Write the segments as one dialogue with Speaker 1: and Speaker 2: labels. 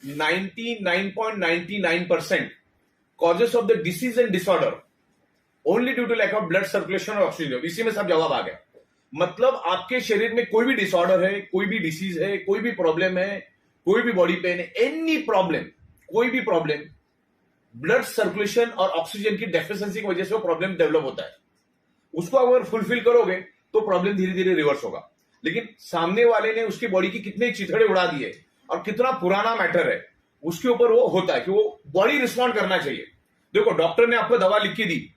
Speaker 1: 99.99% causes of the disease and disorder only due to lack of blood circulation और oxygen. इसी में सब जवाब आ गया। मतलब आपके शरीर में कोई भी डिसऑर्डर है, कोई भी डिसीज है, कोई भी प्रॉब्लम है, कोई भी बॉडी पेन है, एनी प्रॉब्लम, कोई भी प्रॉब्लम, ब्लड सर्कुलेशन और ऑक्सीजन की डेफिशिएंसी की वजह से वो प्रॉब्लम डेवलप होता है। उसको अगर फुलफिल करोगे तो प्रॉब्लम धीरे धीरे रिवर्स होगा। लेकिन सामने वाले ने उसकी बॉडी की कितने चिथड़े उड़ा दिए और कितना पुराना मैटर है उसके ऊपर वो होता है कि वो बॉडी रिस्पॉन्ड करना चाहिए। देखो, डॉक्टर ने आपको दवा लिख के दी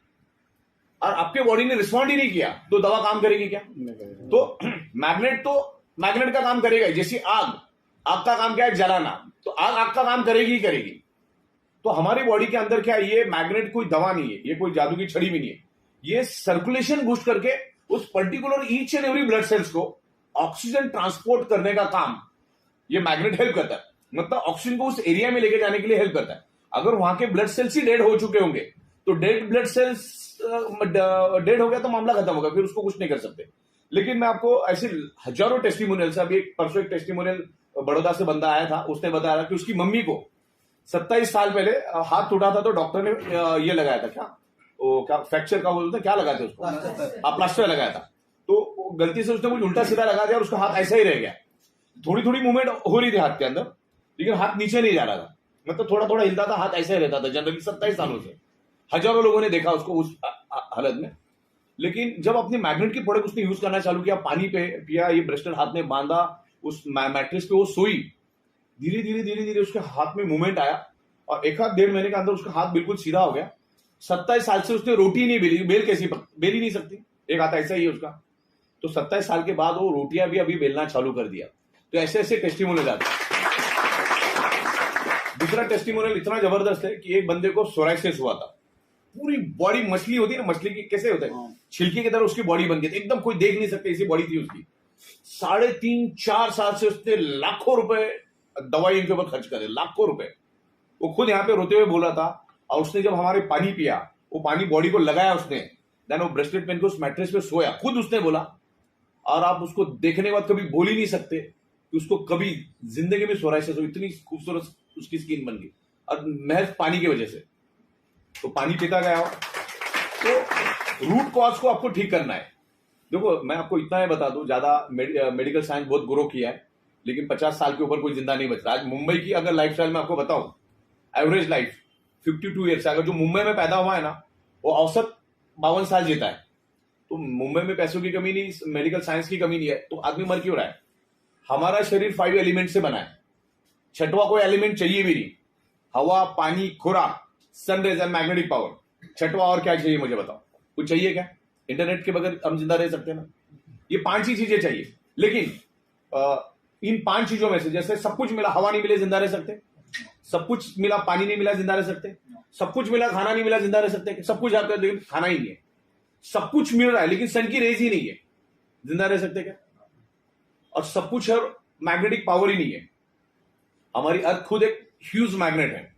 Speaker 1: और आपके बॉडी ने रिस्पॉन्ड ही नहीं किया तो दवा काम करेगी क्या? तो मैग्नेट का काम करेगा। जैसी आग का काम क्या है? जलाना। तो आग का काम करेगी ही करेगी। तो हमारी बॉडी के अंदर क्या है? ये मैग्नेट कोई दवा नहीं है, ये कोई जादू की छड़ी भी नहीं है। ये सर्कुलेशन बूस्ट करके उस particular each and every blood cells को ऑक्सीजन ट्रांसपोर्ट करने का काम ये मैग्नेट हेल्प करता है। मतलब ऑक्सीजन को उस एरिया में लेके जाने के लिए हेल्प करता है। अगर वहां के ब्लड सेल्स ही डेड हो चुके होंगे तो डेड ब्लड सेल्स डेड हो गया तो मामला खत्म होगा, फिर उसको कुछ नहीं कर सकते। लेकिन मैं आपको ऐसे हजारों टेस्टिमोनियल, अभी परसों एक टेस्टिमोनियल बड़ौदा से बंदा आया था, उसने बताया कि उसकी मम्मी को 27 साल पहले हाथ टूटा था तो डॉक्टर ने ये लगाया था, क्या फ्रैक्चर का बोलते क्या लगाया था उसको, प्लास्टर लगाया था। तो गलती से उसने कुछ उल्टा सीधा लगा दिया और उसका हाथ ऐसा ही रह गया। थोड़ी थोड़ी मूवमेंट हो रही थी हाथ के अंदर, लेकिन हाथ नीचे नहीं जा रहा था। मतलब थोड़ा थोड़ा हिलता था, हाथ ऐसा ही रहता था। जनरली 27 सालों से हजारों लोगों ने देखा उसको उस हालत में। लेकिन जब अपनी मैग्नेट की प्रोडक्ट उसने यूज करना चालू किया, पानी पे पिया, ये ब्रेसलेट हाथ में बांधा, उस मैट्रेस पे वो सोई, धीरे धीरे उसके हाथ में मूवमेंट आया और 1-1.5 महीने के अंदर उसका हाथ बिल्कुल सीधा हो गया। 27 साल से उसने रोटी नहीं बेली, बेल ही नहीं सकती, एक हाथ ऐसा ही है उसका। तो 27 साल के बाद वो रोटियां भी अभी बेलना चालू कर दिया। तो ऐसे ऐसे टेस्टिमोनियल आते हैं। दूसरा टेस्टिमोनियल इतना जबरदस्त है कि एक बंदे को सोराइसिस हुआ था। पूरी बॉडी मछली होती है ना, मछली की कैसे होता है, छिलके की तरह उसकी बॉडी बन गई थी, एकदम कोई देख नहीं सकते ऐसी बॉडी थी उसकी। 3.5-4 साल से उसने लाखों रुपए दवाई इनके ऊपर खर्च करे, लाखों रुपए। वो खुद यहाँ पे रोते हुए बोला था। और उसने जब हमारे पानी पिया, वो पानी बॉडी को लगाया उसने, देन वो ब्रेसलेट पहन के उस मैट्रेस पे सोया, खुद उसने बोला। और आप उसको देखने के बाद कभी बोल ही नहीं सकते कि उसको कभी जिंदगी में सोराइसिस हो, इतनी खूबसूरत उसकी स्किन बन गई और महज पानी की वजह से। तो पानी पीता गया हो तो रूट कॉज को आपको ठीक करना है। देखो, मैं आपको इतना ही बता दूं, ज्यादा मेडिकल साइंस बहुत ग्रो किया है, लेकिन 50 साल के ऊपर कोई जिंदा नहीं बच रहा। आज मुंबई की अगर लाइफस्टाइल में आपको बताऊं, एवरेज लाइफ 52 ईयर्स। अगर जो मुंबई में पैदा हुआ है ना, वो औसत 52 साल जीता है। तो मुंबई में पैसों की कमी नहीं, मेडिकल साइंस की कमी नहीं है, तो आदमी मर क्यों रहा है? हमारा शरीर 5 एलिमेंट से बना है, 6वां कोई एलिमेंट चाहिए भी नहीं। हवा, पानी, खुराक, सनरेज एंड मैग्नेटिक पावर। 6वां और क्या चाहिए मुझे बताओ? कुछ चाहिए क्या? इंटरनेट के बगैर हम जिंदा रह सकते हैं ना? ये 5 ही चीजें चाहिए। लेकिन इन 5 चीजों में से, जैसे सब कुछ मिला, हवा नहीं मिले जिंदा रह सकते? सब कुछ मिला, पानी नहीं मिला जिंदा रह सकते? सब कुछ मिला, खाना नहीं मिला जिंदा रह सकते? सब कुछ आता है लेकिन खाना ही नहीं है। सब कुछ मिल रहा है लेकिन सन की रेज ही नहीं है, जिंदा रह सकते क्या? और सब कुछ है, मैग्नेटिक पावर ही नहीं है। हमारी अर्थ खुद एक ह्यूज मैग्नेट है।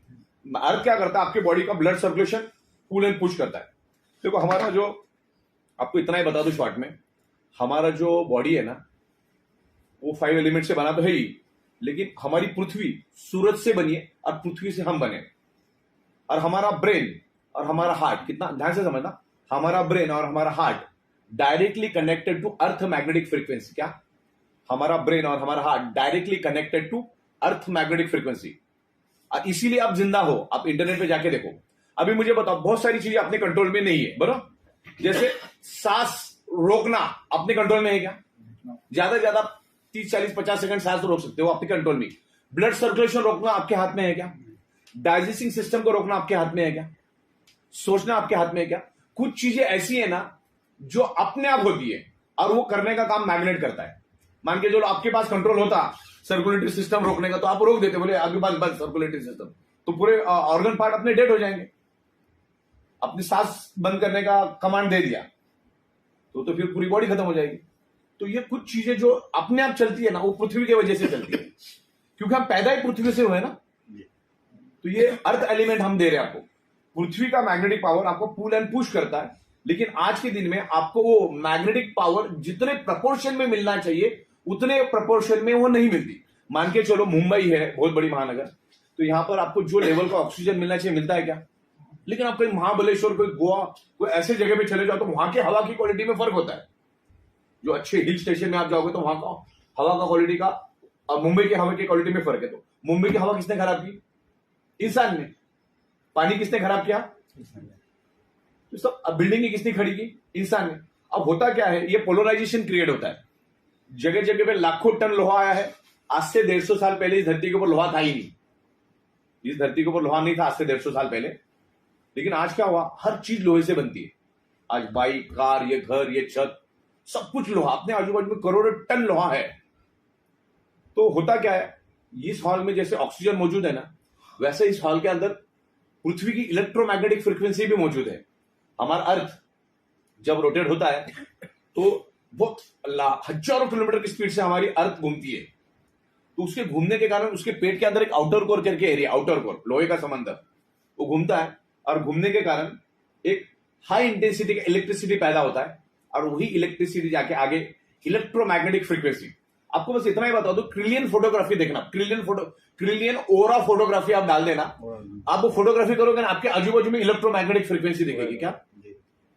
Speaker 1: अर्थ क्या करता है? आपके बॉडी का blood circulation pull and push करता है। देखो, हमारा जो, आपको इतना ही बता दो शॉर्ट में, हमारा जो बॉडी है ना, वो 5 एलिमेंट से बना तो है ही, लेकिन हमारी पृथ्वी सूरज से बनी है और पृथ्वी से हम बने। और हमारा ब्रेन और हमारा हार्ट, कितना ध्यान से समझना, हमारा ब्रेन और हमारा heart directly connected to earth magnetic frequency. क्या? हमारा ब्रेन और हमारा heart directly connected to earth magnetic frequency. और इसीलिए आप जिंदा हो। आप इंटरनेट पे जाके देखो। अभी मुझे बताओ, बहुत सारी चीजें अपने कंट्रोल में नहीं है, बराबर? जैसे सांस रोकना अपने कंट्रोल में है क्या? ज्यादा से ज्यादा 30-40-50 सेकंड सांस रोक सकते हो, अपने कंट्रोल में। ब्लड सर्कुलेशन रोकना आपके हाथ में है क्या? डाइजेस्टिंग सिस्टम को रोकना आपके हाथ में है क्या? सोचना आपके हाथ में है क्या? कुछ चीजें ऐसी है ना जो अपने आप होती है और वो करने का काम मैग्नेट करता है। मान के जो आपके पास कंट्रोल होता सर्कुलेटरी सिस्टम रोकने का, तो आप रोक देते, बोले आपके पास बस सर्कुलेटरी सिस्टम, तो पूरे ऑर्गन पार्ट अपने डेड हो जाएंगे। अपनी सांस बंद करने का कमांड दे दिया तो फिर पूरी बॉडी खत्म हो जाएगी। तो ये कुछ चीजें जो अपने आप चलती है ना, वो पृथ्वी की वजह से चलती है, क्योंकि हम पैदा ही पृथ्वी से हुए ना। तो ये अर्थ एलिमेंट हम दे रहे हैं आपको। पृथ्वी का मैग्नेटिक पावर आपको पुल एंड पुश करता है, लेकिन आज के दिन में आपको वो मैग्नेटिक पावर जितने प्रपोर्शन में मिलना चाहिए उतने प्रपोर्शन में वो नहीं मिलती। मान के चलो, मुंबई है बहुत बड़ी महानगर, तो यहाँ पर आपको जो लेवल का ऑक्सीजन मिलना चाहिए मिलता है क्या? लेकिन आप कहीं महाबलेश्वर, कोई गोवा, कोई ऐसे जगह पे चले जाओ तो वहां की हवा की क्वालिटी में फर्क होता है। जो अच्छे हिल स्टेशन में आप जाओगे तो वहां का हवा का क्वालिटी का और मुंबई की हवा की क्वालिटी में फर्क है। तो मुंबई की हवा किसने खराब की? इंसान ने। पानी किसने खराब किया? तो सब बिल्डिंग किसने खड़ी की? इंसान ने। अब होता क्या है, ये पोलराइजेशन क्रिएट होता है। जगह जगह पे लाखों टन लोहा आया है। आज से 150 साल पहले इस धरती के ऊपर लोहा था ही नहीं। इस धरती के ऊपर लोहा नहीं था आज से 150 साल पहले। लेकिन आज क्या हुआ, हर चीज लोहे से बनती है। आज बाइक, कार, ये घर, ये छत, सब कुछ लोहा। अपने आजू बाजू में करोड़ों टन लोहा है। तो होता क्या है, इस हॉल में जैसे ऑक्सीजन मौजूद है ना, वैसे इस हॉल के अंदर पृथ्वी की इलेक्ट्रोमैग्नेटिक फ्रीक्वेंसी भी मौजूद है। हमारा अर्थ जब रोटेट होता है तो बहुत हजारों किलोमीटर की स्पीड से हमारी अर्थ घूमती है। तो उसके घूमने के कारण उसके पेट के अंदर एक आउटर कोर करके एरिया, आउटर कोर लोहे का समंदर, वो घूमता है और घूमने के कारण एक हाई इंटेंसिटी का इलेक्ट्रिसिटी पैदा होता है और वही इलेक्ट्रिसिटी जाके आगे इलेक्ट्रोमैग्नेटिक फ्रीक्वेंसी। आपको बस इतना ही बता दो, ट्रिलियन फोटोग्राफी देखना, ट्रिलियन ओरा फोटोग्राफी आप डाल देना, आप वो फोटोग्राफी करोगे ना, आपके आजू बाजू में इलेक्ट्रोमैग्नेटिक फ्रीक्वेंसी दिखेगी। क्या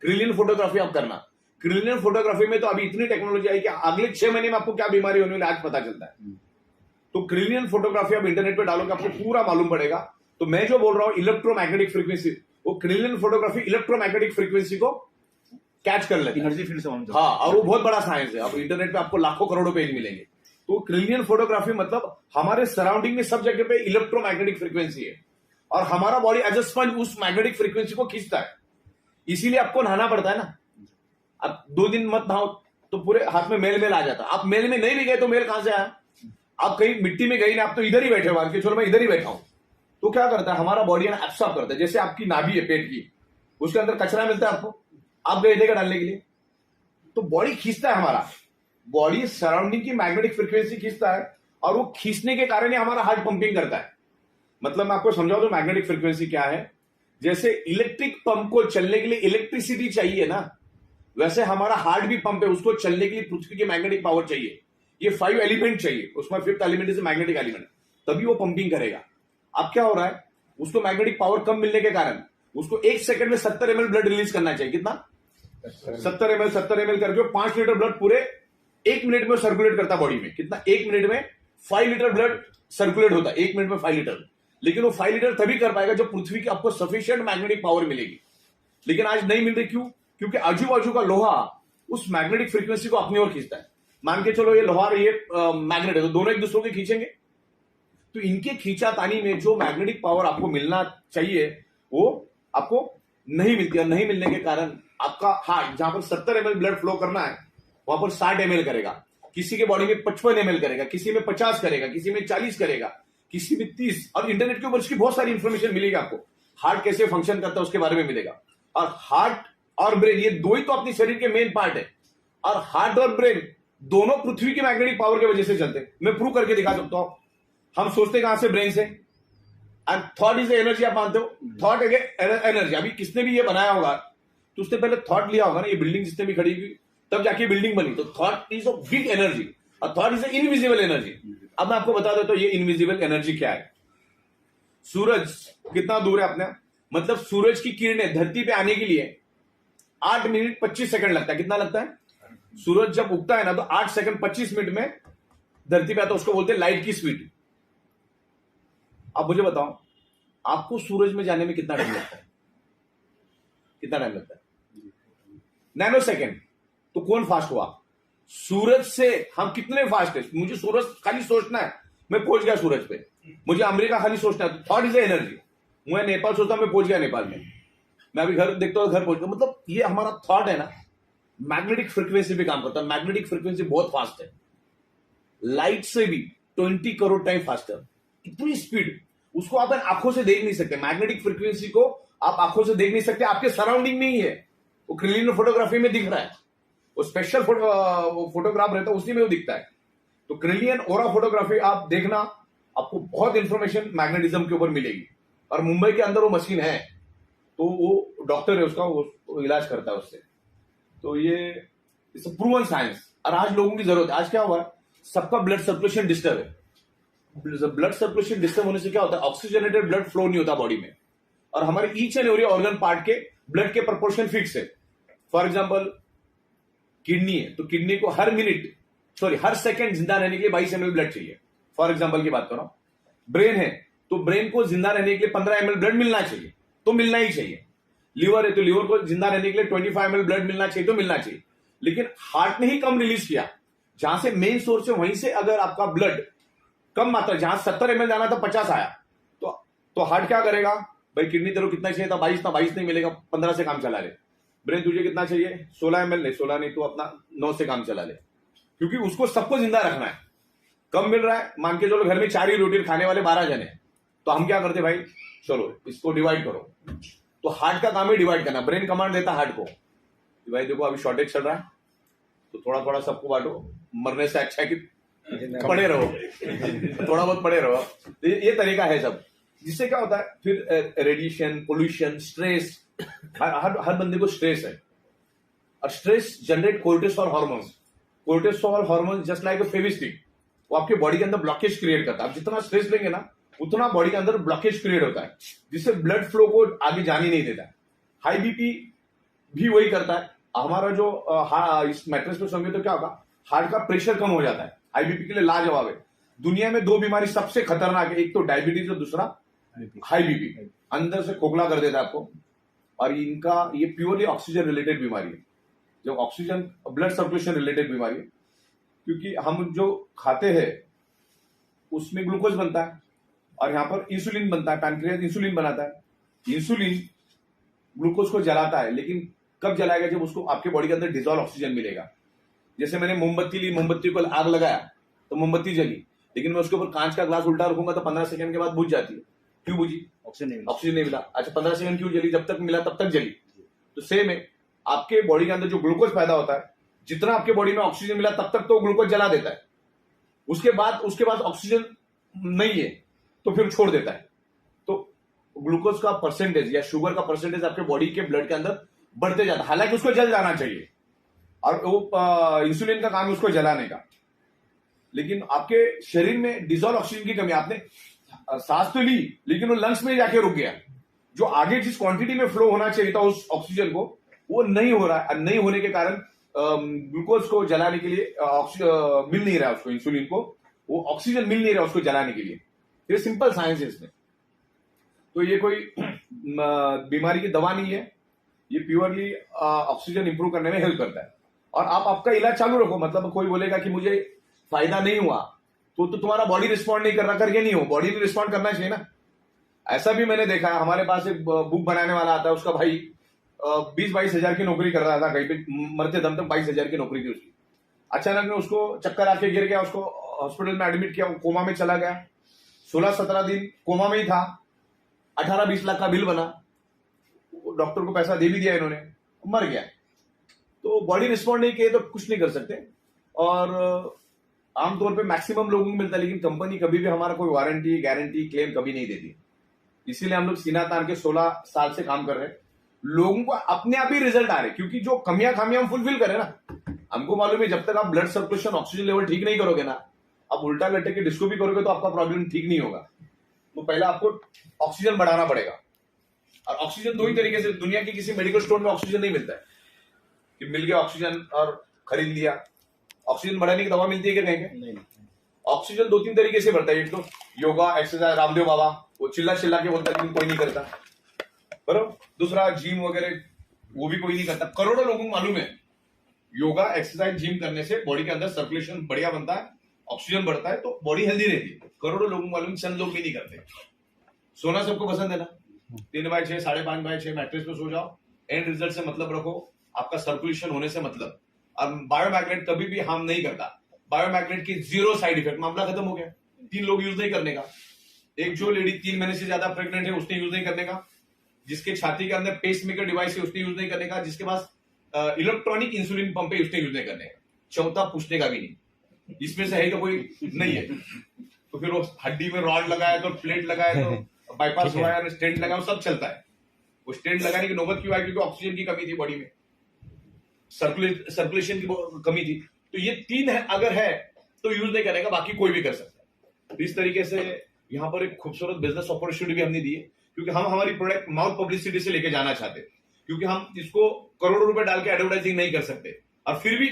Speaker 1: ट्रिलियन फोटोग्राफी आप करना। ट्रिलियन फोटोग्राफी में तो अभी इतनी टेक्नोलॉजी आई कि अगले 6 महीने में आपको क्या बीमारी होने वाली आज पता चलता है। तो ट्रिलियन फोटोग्राफी आप इंटरनेट पे डालोगे आपको पूरा मालूम पड़ेगा। तो मैं जो बोल रहा हूं इलेक्ट्रोमैग्नेटिक फ्रीक्वेंसी, वो ट्रिलियन फोटोग्राफी इलेक्ट्रोमैग्नेटिक फ्रीक्वेंसी को कैच कर लेते हैं, एनर्जी फील्ड से। हाँ, और वो बहुत बड़ा साइंस है। अब इंटरनेट पे आपको लाखों करोड़ों पेज मिलेंगे। तो ट्रिलियन फोटोग्राफी मतलब हमारे सराउंडिंग में सब जगह पे इलेक्ट्रोमैग्नेटिक फ्रीक्वेंसी है और हमारा बॉडी एज अ स्पंज उस मैग्नेटिक फ्रीक्वेंसी को खींचता है। इसीलिए आपको नहाना पड़ता है ना। अब 2 दिन मत नहाओ तो पूरे हाथ में मेल आ जाता। आप मेल में नहीं भी गए तो मेल कहां से आया? आप कहीं मिट्टी में गई ना, आप तो इधर ही बैठे हो, मान के चलो मैं इधर ही बैठा हूं, तो क्या करता है हमारा बॉडी ना एब्सॉर्ब करता है। जैसे आपकी नाभि है पेट की, उसके अंदर कचरा मिलता है आपको, आप गए थे डालने के लिए, तो बॉडी खींचता है। हमारा बॉडी सराउंडिंग की मैग्नेटिक फ्रीक्वेंसी खींचता है और वो खींचने के कारण ही हमारा हार्ट पंपिंग करता है। मतलब मैं आपको समझाऊं तो मैग्नेटिक फ्रीक्वेंसी क्या है। जैसे इलेक्ट्रिक पंप को चलने के लिए इलेक्ट्रिसिटी चाहिए ना, वैसे हमारा हार्ट भी पंप है, उसको चलने के लिए पृथ्वी की मैग्नेटिक पावर चाहिए। ये 5 एलिमेंट चाहिए, उसमें 5th element is magnetic element, तभी वो पंपिंग करेगा। अब क्या हो रहा है, उसको मैग्नेटिक पावर कम मिलने के कारण उसको 1 सेकंड में 70 ml ब्लड रिलीज करना चाहिए। कितना? 70 ml करके 5 लीटर ब्लड पूरे 1 मिनट में सर्कुलेट करता बॉडी में। कितना? 1 मिनट में 5 लीटर ब्लड सर्कुलेट होता है। 1 मिनट में 5 लीटर। लेकिन वो 5 लीटर तभी कर पाएगा जब पृथ्वी की आपको सफिशिएंट मैग्नेटिक पावर मिलेगी। लेकिन आज नहीं मिल रही। क्यों? क्योंकि आजू बाजू का लोहा उस मैग्नेटिक फ्रीक्वेंसी को अपनी ओर खींचता है। मान के चलो ये लोहा और ये मैग्नेट है, तो दोनों एक दूसरे को खींचेंगे। तो इनके खींचातानी में जो मैग्नेटिक पावर आपको मिलना चाहिए वो आपको नहीं मिलती, और नहीं मिलने के कारण आपका हार्ट जहां पर 70 ml ब्लड फ्लो करना है वहां पर 60 ml करेगा, किसी के बॉडी में 55 ml करेगा, किसी में 50 करेगा, किसी में 40 करेगा, किसी में 30। और इंटरनेट के ऊपर इसकी बहुत सारी इंफॉर्मेशन मिलेगी आपको। हार्ट कैसे फंक्शन करता है उसके बारे में मिलेगा। और हार्ट और ब्रेन ये दो ही तो अपने शरीर के मेन पार्ट है, और हार्ट और ब्रेन दोनों पृथ्वी की मैग्नेटिक पावर की वजह से चलते हैं। मैं प्रूव करके दिखा सकता हूं। हम सोचते कहां से? ब्रेन से। एंड थॉट इज एनर्जी, आप मानते हो? Thought energy. अभी किसने भी ये बनाया होगा तो उसने पहले थॉट लिया होगा ना, ये बिल्डिंग जिसने भी खड़ी हुई तब जाके बिल्डिंग बनी। तो thought is a big energy और thought is a invisible energy. अब मैं आपको बता देता हूं ये इनविजिबल एनर्जी क्या है। सूरज कितना दूर है अपने, मतलब सूरज की किरणें धरती पे आने के लिए 8 मिनट 25 सेकंड लगता है। कितना लगता है? सूरज जब उगता है ना तो 8 सेकंड 25 मिनट में धरती पे आता है, उसको बोलते हैं लाइट की स्पीड। अब मुझे बताओ आपको सूरज में जाने में कितना टाइम लगता है? कितना टाइम लगता है? Nano second. तो कौन फास्ट हुआ? सूरज से हम कितने फास्ट है? मुझे सूरज खाली सोचना है, मैं पहुंच गया सूरज पे। मुझे अमेरिका खाली सोचना है, थॉट इज एनर्जी। मैं नेपाल सोचता हूं, मैं पहुंच गया नेपाल में। मैं अभी घर देखता हूं, घर पहुंच गया। मतलब ये हमारा थॉट है ना, मैग्नेटिक फ्रीक्वेंसी पे काम करता है। मैग्नेटिक फ्रीक्वेंसी बहुत फास्ट है, लाइट से भी 20 करोड़ टाइम फास्टर। इतनी स्पीड उसको आप आंखों से देख नहीं सकते। मैग्नेटिक फ्रीक्वेंसी को आप आंखों से देख नहीं सकते, आपके सराउंडिंग में ही है। वो क्रिलियन फोटोग्राफी में दिख रहा है, वो स्पेशल फोटोग्राफ रहता है उसी में वो दिखता है। तो क्रिलियन ओरा फोटोग्राफी आप देखना, आपको बहुत इंफॉर्मेशन मैग्नेटिज्म के ऊपर मिलेगी। और मुंबई के अंदर वो मशीन है, तो वो डॉक्टर है उसका, वो इलाज करता है उससे। तो ये प्रूवन साइंस। और आज लोगों की जरूरत है। आज क्या हुआ है, सबका ब्लड सर्कुलेशन डिस्टर्ब है। ब्लड सर्कुलेशन डिस्टर्ब होने से क्या होता है, ऑक्सीजनेटेड ब्लड फ्लो नहीं होता बॉडी में, और हमारे each and every organ part के ब्लड के प्रोपोर्शन फिक्स है। फॉर एग्जाम्पल किडनी है, तो किडनी को हर सेकंड जिंदा रहने के लिए 22 ml ब्लड चाहिए, फॉर एग्जाम्पल की बात कर रहा हूं। ब्रेन है, तो ब्रेन को जिंदा रहने के लिए 15 ml ब्लड मिलना चाहिए, तो मिलना ही चाहिए। लीवर है, तो लीवर को जिंदा रहने के लिए 25 ml ब्लड मिलना चाहिए, तो मिलना चाहिए। लेकिन हार्ट ने ही कम रिलीज किया, जहां से मेन सोर्स है वहीं से अगर आपका ब्लड कम मात्रा, जहां 70 ml जाना था 50 आया, तो हार्ट क्या करेगा, भाई किडनी तेरे को कितना चाहिए था 22 था, 22 नहीं मिलेगा, 15 से काम चला ले। ब्रेन तुझे कितना चाहिए 16 ml, नहीं 16 नहीं तो अपना 9 से काम चला ले, क्योंकि उसको सबको जिंदा रखना है। कम मिल रहा है, मान के चलो घर में 4 ही रोटी खाने वाले 12 जने, तो हम क्या करते भाई, चलो इसको डिवाइड करो। तो हार्ट का काम है डिवाइड करना, ब्रेन कमांड देता हार्ट को कि भाई देखो अभी शॉर्टेज चल रहा है, तो थोड़ा थोड़ा सबको बांटो, मरने से अच्छा है कि पड़े रहो, थोड़ा बहुत पड़े रहो। ये तरीका है सब, जिससे क्या होता है फिर रेडिएशन, पोल्यूशन, स्ट्रेस, हर बंदे को स्ट्रेस है, और stress generate cortisol hormone. Cortisol hormone just like a Fevistik, वो आपके बॉडी के अंदर ब्लॉकेज क्रिएट करता है। आप जितना स्ट्रेस लेंगे ना, उतना बॉडी के अंदर ब्लॉकेज क्रिएट होता है, जिससे ब्लड फ्लो को आगे जाने नहीं देता है। हाई बीपी भी वही करता है। हमारा जो इस मैट्रेस पे सोंगे तो क्या होगा, हार्ट का प्रेशर कम हो जाता है। हाई बीपी के लिए लाजवाब है। दुनिया में 2 बीमारी सबसे खतरनाक है, एक तो डायबिटीज और दूसरा हाई बीपी। अंदर से खोखला कर देता है आपको, और ये प्योरली ऑक्सीजन रिलेटेड बीमारी है, जो ऑक्सीजन ब्लड सर्कुलेशन रिलेटेड बीमारी है। क्योंकि हम जो खाते हैं उसमें ग्लूकोज बनता है, और यहां पर इंसुलिन बनता है, पैनक्रियाज इंसुलिन बनाता है। इंसुलिन ग्लूकोज को जलाता है, लेकिन कब जलाएगा, जब उसको आपके बॉडी के अंदर डिजोल्व ऑक्सीजन मिलेगा। जैसे मैंने मोमबत्ती ली, मोमबत्ती को आग लगाया तो मोमबत्ती जली, लेकिन मैं उसके ऊपर कांच का ग्लास उल्टा रखूंगा तो 15 सेकंड के बाद बुझ जाती है। क्यों बुझी, ऑक्सीजन नहीं मिला। अच्छा 15 सेकंड क्यों जली, जब तक मिला तब तक जली। तो सेम है, आपके बॉडी के अंदर जो ग्लूकोज पैदा होता है, जितना आपके बॉडी में ऑक्सीजन मिला तब तक तो ग्लूकोज जला देता है, उसके बाद ऑक्सीजन नहीं है तो फिर छोड़ देता है। तो ग्लूकोज का परसेंटेज या शुगर का परसेंटेज आपके बॉडी के ब्लड के अंदर बढ़ते जाता है। हालांकि उसको जल जाना चाहिए, और वो इंसुलिन का काम है उसको जलाने का, लेकिन आपके शरीर में डिजोल्व ऑक्सीजन की कमी। आपने सांस तो ली, लेकिन वो लंग्स में जाके रुक गया। जो आगे जिस क्वांटिटी में फ्लो होना चाहिए था उस ऑक्सीजन को, वो नहीं हो रहा है। नहीं होने के कारण ग्लूकोज को जलाने के लिए मिल नहीं रहा है उसको, इंसुलिन को वो ऑक्सीजन मिल नहीं रहा उसको जलाने के लिए। ये सिंपल साइंस है इसमें। तो ये कोई बीमारी की दवा नहीं है, ये प्योरली ऑक्सीजन इंप्रूव करने में हेल्प करता है। और आप आपका इलाज चालू रखो। मतलब कोई बोलेगा कि मुझे फायदा नहीं हुआ, तो तुम्हारा बॉडी रिस्पॉन्ड नहीं कर रहा करके नहीं हो, बॉडी ने रिस्पॉन्ड करना चाहिए ना। ऐसा भी मैंने देखा है, हमारे पास एक बुक बनाने वाला आता है, उसका भाई 20-22 हजार की नौकरी कर रहा था कहीं पे, मरते दम तक 22 हजार की नौकरी थी उसकी। अचानक में उसको चक्कर आके गिर गया, उसको हॉस्पिटल में एडमिट किया, कोमा में चला गया। 16-17 दिन कोमा में ही था, 18-20 लाख का बिल बना, डॉक्टर को पैसा दे भी दिया इन्होंने, मर गया। तो बॉडी रिस्पॉन्ड नहीं किए तो कुछ नहीं कर सकते। और आमतौर पे मैक्सिमम लोगों को मिलता है, लेकिन कंपनी कभी भी हमारा कोई वारंटी, गारंटी, क्लेम कभी नहीं देती। इसीलिए हम लोग सीना तान के 16 साल से काम कर रहे हैं। लोगों को अपने आप ही रिजल्ट आ रहे, क्योंकि जो कमियां हम फुलफिल करें ना। हमको मालूम है जब तक आप ब्लड सर्कुलेशन, ऑक्सीजन लेवल ठीक नहीं करोगे ना, आप उल्टा लटक के डिस्को भी करोगे तो आपका प्रॉब्लम ठीक नहीं होगा। तो पहले आपको ऑक्सीजन बढ़ाना पड़ेगा। और ऑक्सीजन 2 ही तरीके से, दुनिया के किसी मेडिकल स्टोर में ऑक्सीजन नहीं मिलता है कि मिल गया ऑक्सीजन और खरीद लिया। ऑक्सीजन बढ़ाने की दवा मिलती है क्या कहीं पे? ऑक्सीजन 2-3 तरीके से बढ़ता है। एक तो योगा, एक्सरसाइज, रामदेव बाबा वो चिल्ला के बोलता है, लेकिन कोई नहीं करता, बराबर। दूसरा जिम वगैरह, वो भी कोई नहीं करता। करोड़ों लोगों को मालूम है योगा, एक्सरसाइज, जिम करने से बॉडी के अंदर सर्कुलेशन बढ़िया बनता है, ऑक्सीजन बढ़ता है, तो बॉडी हेल्दी रहती है। करोड़ों लोगों को मालूम, चंद लोग भी नहीं करते। सोना सबको पसंद है ना, 3/6, 5.5/6 मैट्रेस पे सो जाओ, एंड रिजल्ट से मतलब रखो, आपका सर्कुलेशन होने से मतलब। और बायोमैग्नेट कभी भी हार्म नहीं करता। बायोमैग्नेट की 0 साइड इफेक्ट, मामला खत्म हो गया। 3 लोग यूज नहीं करने का। एक जो लेडी 3 महीने से ज्यादा प्रेग्नेंट है उसने यूज नहीं करने का, जिसके छाती के अंदर पेसमेकर डिवाइस है उसने यूज नहीं करने का, जिसके पास इलेक्ट्रॉनिक इंसुलिन पंप है उसने यूज नहीं करने का। चौथा पूछने का भी नहीं, इसमें से है तो कोई नहीं है। तो फिर वो हड्डी में रॉड लगाया तो प्लेट लगाया तो बाईपास हुआ है, स्टेंट लगाया, सब चलता है। वो स्टेंट लगाने की नौबत क्यों आई? क्योंकि ऑक्सीजन की कमी थी बॉडी में, सर्कुलेशन की कमी थी। तो ये 3 है, अगर है तो यूज नहीं करेगा, बाकी कोई भी कर सकता है। तो इस तरीके से यहाँ पर एक खूबसूरत बिजनेस अपॉर्चुनिटी भी हमने दी है, क्योंकि हम हमारी प्रोडक्ट माउथ पब्लिसिटी से लेके जाना चाहते हैं, क्योंकि हम इसको करोड़ों रुपए डाल के एडवर्टाइजिंग नहीं कर सकते और फिर भी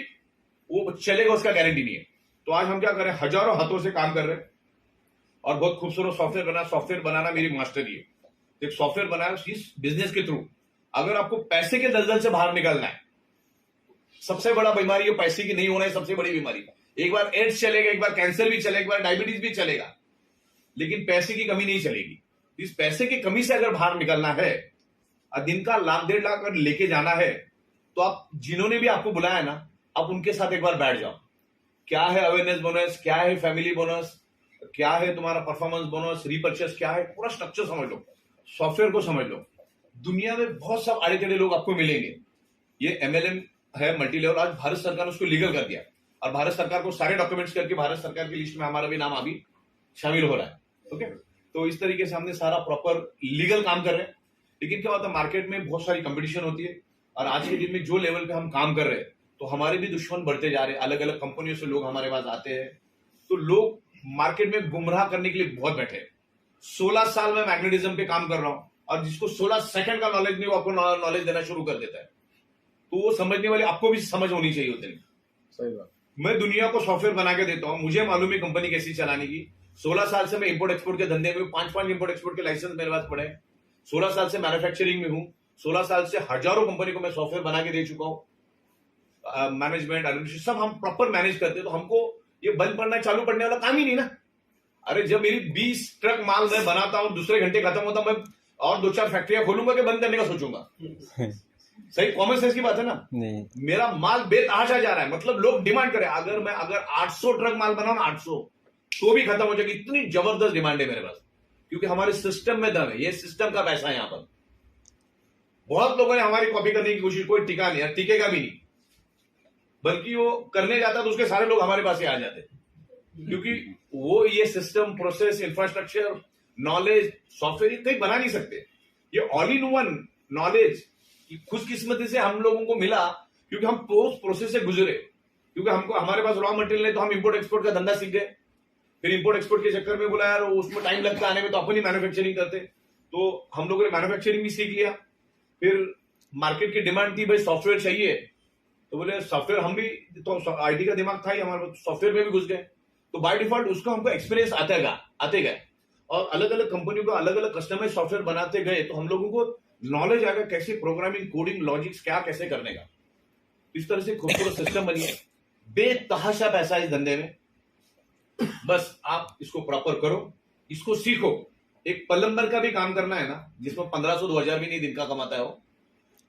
Speaker 1: वो चलेगा उसका गारंटी नहीं है। तो आज हम क्या कर रहे हैं, हजारों हाथों से काम कर रहे हैं और बहुत खूबसूरत सॉफ्टवेयर बनाना मेरी मास्टरी है। तो एक सॉफ्टवेयर बनाया इस बिजनेस के थ्रू, अगर आपको पैसे के दलदल से बाहर निकलना है, सबसे बड़ा बीमारी है पैसे की नहीं होना है, सबसे बड़ी बीमारी। एक बार एड्स चलेगा, एक बार कैंसर भी चलेगा, एक बार डायबिटीज भी चलेगा, लेकिन पैसे की कमी नहीं चलेगी। इस पैसे की कमी से अगर बाहर निकलना है और दिन का लाख 1.5 लाख अगर लेके जाना है, तो आप जिन्होंने भी आपको बुलाया ना, आप उनके साथ एक बार बैठ जाओ। क्या है अवेयरनेस बोनस, क्या है फैमिली बोनस, क्या है तुम्हारा परफॉर्मेंस बोनस, रीपर्चेस क्या है, पूरा स्ट्रक्चर समझ लो, सॉफ्टवेयर को समझ लो। दुनिया में बहुत सब आड़े टेढ़े लोग आपको मिलेंगे। ये MLM है मल्टी लेवल, आज भारत सरकार ने उसको लीगल कर दिया और भारत सरकार को सारे डॉक्यूमेंट्स करके भारत सरकार की लिस्ट में हमारा भी नाम अभी शामिल हो रहा है। ओके, तो इस तरीके से हमने सारा प्रॉपर लीगल काम कर रहे हैं। लेकिन क्या होता है, मार्केट में बहुत सारी कंपटीशन होती है और आज के दिन में जो लेवल पे हम काम कर रहे हैं, तो हमारे भी दुश्मन बढ़ते जा रहे हैं। अलग अलग कंपनियों से लोग हमारे पास आते हैं, तो लोग मार्केट में गुमराह करने के लिए बहुत बैठे हैं। 16 साल में मैग्नेटिज्म पे काम कर रहा हूं और जिसको 16 सेकंड का नॉलेज नहीं, वो आपको नॉलेज देना शुरू कर देता है। तो वो समझने वाले आपको भी समझ होनी चाहिए उतनी।
Speaker 2: सही बात।
Speaker 1: मैं दुनिया को सॉफ्टवेयर बना के देता हूं, मुझे मालूम है कंपनी कैसी चलाने की। 16 साल से मैं इंपोर्ट एक्सपोर्ट के धंधे में हूं, 5 इंपोर्ट एक्सपोर्ट के लाइसेंस मेरे पास पड़े हैं। 16 साल से मैन्युफैक्चरिंग में हूं, 16 साल से हजारों कंपनी को मैं सॉफ्टवेयर बना के दे चुका हूं। मैनेजमेंट एडमिनिस्ट्रेशन सब हम प्रॉपर मैनेज करते हैं, तो हमको ये बंद पड़ना चालू पड़ने वाला काम ही नहीं ना। अरे जब मेरी 20 ट्रक माल मैं बनाता हूं, दूसरे घंटे खत्म होता, मैं और 2-4 फैक्ट्रियां खोलूंगा कि बंद करने का सोचूंगा? सही कॉमन सेंस की बात है ना।
Speaker 2: नहीं,
Speaker 1: मेरा माल बेतहाशा जा रहा है, मतलब लोग डिमांड करें। अगर 800 ट्रक माल बनाऊं ना, 800 तो भी खत्म हो जाएगी, इतनी जबरदस्त डिमांड है मेरे पास, क्योंकि हमारे सिस्टम में दम है। ये सिस्टम का पैसा है यहाँ पर। बहुत लोगों ने हमारी कॉपी करने की कोशिश, कोई टिका नहीं है, टिकेगा भी नहीं, बल्कि वो करने जाता तो उसके सारे लोग हमारे पास ही आ जाते, क्योंकि वो ये system, process, infrastructure, knowledge, software कहीं बना नहीं सकते। ये ऑल इन वन नॉलेज खुशकिस्मती से हम लोगों को मिला, क्योंकि हम प्रोसेस से गुजरे। क्योंकि हमको हमारे पास रॉ मटेरियल नहीं, तो हम इंपोर्ट एक्सपोर्ट का धंधा सीख गए। फिर इंपोर्ट एक्सपोर्ट के चक्कर में बोला यार उसमें टाइम लगता आने में, तो अपन ही मैन्युफैक्चरिंग करते, तो हम लोगों ने मैन्युफैक्चरिंग भी सीख लिया। फिर मार्केट की डिमांड थी, भाई सॉफ्टवेयर चाहिए, तो बोले सॉफ्टवेयर, हम भी तो आईटी का दिमाग था ही हमारे, सॉफ्टवेयर में भी घुस गए। तो बाय डिफॉल्ट उसको हमको एक्सपीरियंस आते गए और अलग अलग कंपनियों को अलग अलग कस्टमाइज सॉफ्टवेयर बनाते गए, तो हम लोगों को नॉलेज आएगा कैसे प्रोग्रामिंग, कोडिंग, लॉजिक्स क्या कैसे करने का। इस तरह से खूबसूरत सिस्टम बनी है। बेतहाशा पैसा इस धंधे में, बस आप इसको प्रॉपर करो, इसको सीखो। एक प्लम्बर का भी काम करना है ना, जिसमें 1500-2000 भी नहीं दिन का कमाता है वो,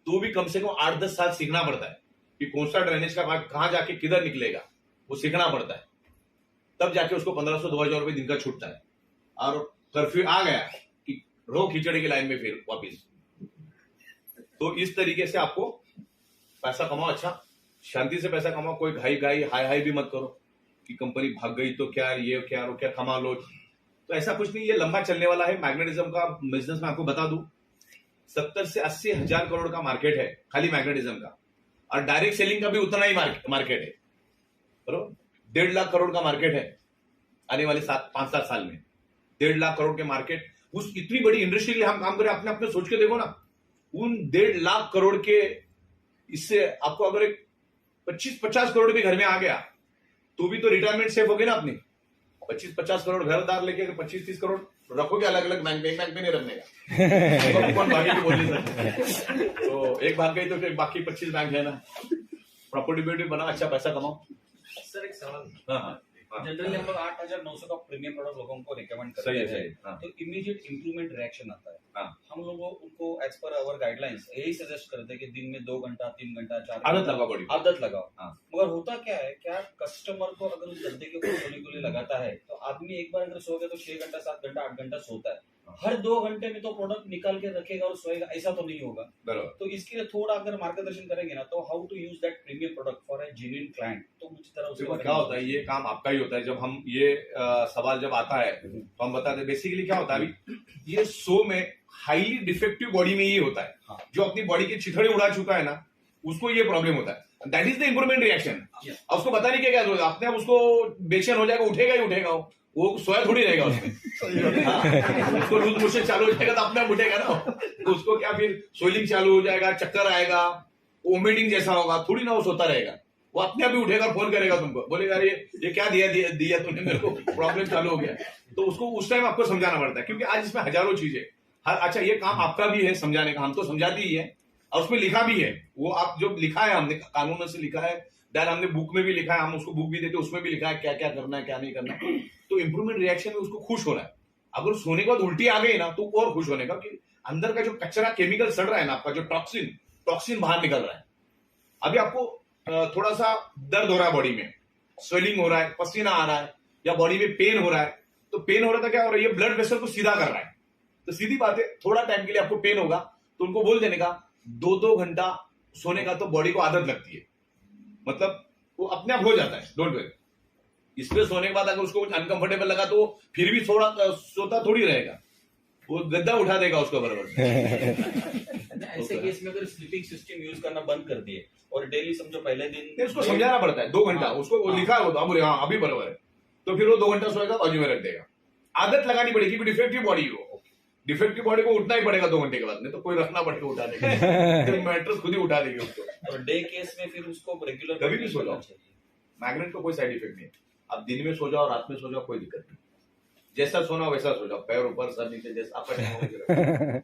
Speaker 1: तो भी कम से कम 8-10 साल सीखना पड़ता है कि कौन सा ड्रेनेज का पाइप कहां जाके किधर निकलेगा, वो सीखना पड़ता है। तब जाके उसको 1500-2000 रुपए दिन का छूटता है। और कर्फ्यू आ गया कि रो खिचड़ी की लाइन में फिर वापिस। तो इस तरीके से आपको पैसा कमाओ, अच्छा शांति से पैसा कमाओ, कोई घाई हाई भी मत करो कि कंपनी भाग गई तो क्या, ये क्या रो क्या कमा लो। तो ऐसा कुछ नहीं, ये लंबा चलने वाला है। मैग्नेटिज्म का बिजनेस में आपको बता दूं, 70 से 80 हजार करोड़ का मार्केट है खाली मैग्नेटिज्म का, और डायरेक्ट सेलिंग का भी उतना ही मार्केट है। बरोबर, 1.5 लाख करोड़ का मार्केट है आने वाले 5-7 साल में। 1.5 लाख करोड़ के मार्केट, उस इतनी बड़ी इंडस्ट्री के लिए हम काम करें, अपने अपने सोच के देखो ना। उन 1.5 लाख करोड़ के, इससे आपको अगर एक 25-50 करोड़ भी घर में आ गया, तो भी तो रिटायरमेंट सेफ होगी ना अपनी। 25-50 करोड़ घरदार लेके 25-30 करोड़ रखोगे अलग अलग बैंक में नहीं रखने का। तो कौन भागे की बोली सर, तो एक भाग गई तो फिर बाकी 25 बैंक है ना। प्रॉपर्टी बना, अच्छा पैसा कमाओ।
Speaker 3: सर एक सवाल,
Speaker 1: हाँ,
Speaker 3: जनरली हम लोग 8,900 का प्रीमियम प्रोडक्ट लोगों को रिकमेंड करते
Speaker 1: सही है,
Speaker 3: हैं,
Speaker 1: सही है, हाँ।
Speaker 3: तो इमीडिएट इंप्रूवमेंट रिएक्शन आता है।
Speaker 1: हाँ।
Speaker 3: हम लोगों उनको एज पर आवर गाइडलाइंस यही सजेस्ट करते हैं कि दिन में 2 घंटा 3 घंटा 4
Speaker 1: आदत लगाओ बॉडी को।
Speaker 3: आदत लगाओ।
Speaker 1: हाँ।
Speaker 3: मगर होता क्या है, क्या कस्टमर को अगर उस धंधे के ऊपर सोने के लिए लगाता है, तो आदमी एक बार अगर सो गया तो 6 घंटा 7 घंटा 8 घंटा सोता है। हर 2 घंटे में तो प्रोडक्ट निकाल के रखेगा और सोएगा, ऐसा तो नहीं होगा।
Speaker 1: बराबर।
Speaker 3: तो इसके लिए थोड़ा अगर मार्गदर्शन करेंगे ना, तो how to use that premium product for a genuine client, तो मुझे तरह
Speaker 1: देखो क्या होता है, ये काम आपका ही होता है। जब हम ये सवाल जब आता है तो हम बताते हैं बेसिकली क्या होता है। अभी ये 100 में हाईली डिफेक्टिव बॉडी में ये होता है।
Speaker 3: हाँ।
Speaker 1: जो अपनी बॉडी की चिथड़े उड़ा चुका है ना, उसको ये प्रॉब्लम होता है। That is the improvement reaction.
Speaker 3: Yes.
Speaker 1: अब उसको पता नहीं क्या क्या अपने आप उसको बेचैन हो जाएगा, उठेगा ही उठेगा, वो सोया थोड़ी रहेगा उसमें। हाँ, उसको लूज मोशन चालू हो जाएगा तो अपने आप उठेगा ना, तो उसको क्या फिर स्वेलिंग चालू हो जाएगा, चक्कर आएगा, वोमिटिंग जैसा होगा, थोड़ी ना वो सोता रहेगा, वो अपने आप ही उठेगा और फोन करेगा तुमको, बोलेगा अरे ये क्या दिया तूने मेरे को, प्रॉब्लम चालू हो गया। तो उसको उस टाइम आपको समझाना पड़ता है, क्योंकि आज इसमें हजारों चीजें। अच्छा ये काम आपका भी है समझाने का, हम तो समझाते ही है और उसमें लिखा भी है, वो आप जो लिखा है हमने कानून से लिखा है, दैन हमने बुक में भी लिखा है, हम उसको बुक भी देते हैं, उसमें भी लिखा है क्या क्या करना है क्या नहीं करना है। तो इंप्रूवमेंट रिएक्शन में उसको खुश होना है। अगर सोने के बाद उल्टी आ गई ना तो और खुश होने का, कि अंदर का जो कचरा केमिकल सड़ रहा है ना, आपका जो टॉक्सिन बाहर निकल रहा है। अभी आपको थोड़ा सा दर्द हो रहा है, बॉडी में स्वेलिंग हो रहा है, पसीना आ रहा है, या बॉडी में पेन हो रहा है, तो पेन हो रहा था क्या हो रहा है, ये ब्लड वेसल को सीधा कर रहा है। तो सीधी बात है, थोड़ा टाइम के लिए आपको पेन होगा तो उनको बोल देने का 2-2 घंटा सोने का, तो बॉडी को आदत लगती है, मतलब वो अपने आप हो जाता है, डोंट वरी। इस पे सोने के बाद अगर उसको कुछ अनकंफर्टेबल लगा तो फिर भी थोड़ा सोता थोड़ी रहेगा, वो गद्दा उठा देगा उसको बराबर से।
Speaker 3: ऐसे केस में अगर स्लीपिंग सिस्टम यूज करना बंद कर दिए और डेली समझो पहले दिन
Speaker 1: नहीं, उसको समझाना पड़ता है 2 घंटा, उसको वो लिखा है, वो बोले हाँ अभी बराबर है, तो फिर वो 2 घंटा सोएगा, बाजू में रख देगा। आदत लगानी पड़ेगी, क्योंकि डिफेक्टिव बॉडी हो, डिफेक्टिव बॉडी को उठना ही पड़ेगा 2 घंटे के बाद, नहीं तो कोई रखना पड़ेगा उठाने के लिए, मैट्रेस खुद ही उठा देगी उसको।
Speaker 3: और डे केस में फिर उसको रेगुलर
Speaker 1: कभी भी सो जाओ, मैग्नेट का कोई साइड इफेक्ट नहीं है। आप दिन में सो जाओ, रात में सो जाओ, कोई दिक्कत नहीं, जैसा सोना वैसा सो जाओ, पैर ऊपर सर नीचे, जैसा आपका टाइम हो।